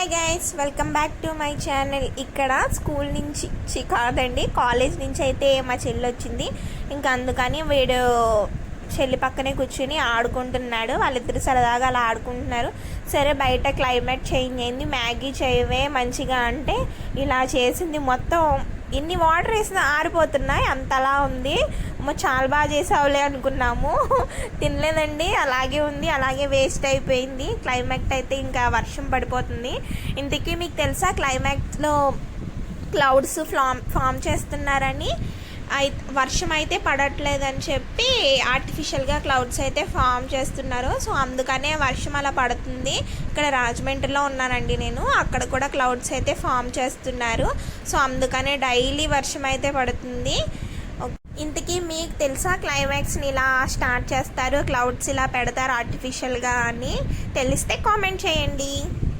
Hi guys, welcome back to my channel. ఇక్కడ school నుంచి కాదండి, కాలేజ్ నుంచి అయితే మా చెల్లి వచ్చింది. ఇంకా అందుకని వీడు చెల్లి పక్కనే కూర్చుని ఆడుకుంటున్నాడు. వాళ్ళిద్దరు సరదాగా అలా ఆడుకుంటున్నారు. సరే, బయట క్లైమేట్ చేంజ్ అయింది, మ్యాగీ చేయవే మంచిగా అంటే ఇలా చేసింది. మొత్తం ఎన్ని వాటర్ వేసినా ఆరిపోతున్నాయి, అంతలా ఉంది. చాలా బాగా చేసావులే అనుకున్నాము, తినలేదండి, అలాగే ఉంది, అలాగే వేస్ట్ అయిపోయింది. క్లైమాక్స్ అయితే ఇంకా వర్షం పడిపోతుంది. ఇంతకీ మీకు తెలుసా క్లైమాక్స్లో క్లౌడ్స్ ఫామ్ చేస్తున్నారని? వర్షం అయితే పడట్లేదని చెప్పి ఆర్టిఫిషియల్గా క్లౌడ్స్ అయితే ఫామ్ చేస్తున్నారు. సో అందుకనే వర్షం అలా పడుతుంది. ఇక్కడ రాజమండ్రిలో ఉన్నానండి నేను, అక్కడ కూడా క్లౌడ్స్ అయితే ఫామ్ చేస్తున్నారు. సో అందుకనే డైలీ వర్షం అయితే పడుతుంది. ఇంతకీ మీకు తెలుసా క్లైమాక్స్ని ఇలా స్టార్ట్ చేస్తారు, క్లౌడ్స్ ఇలా పెడతారు ఆర్టిఫిషియల్గా అని? తెలిస్తే కామెంట్ చేయండి.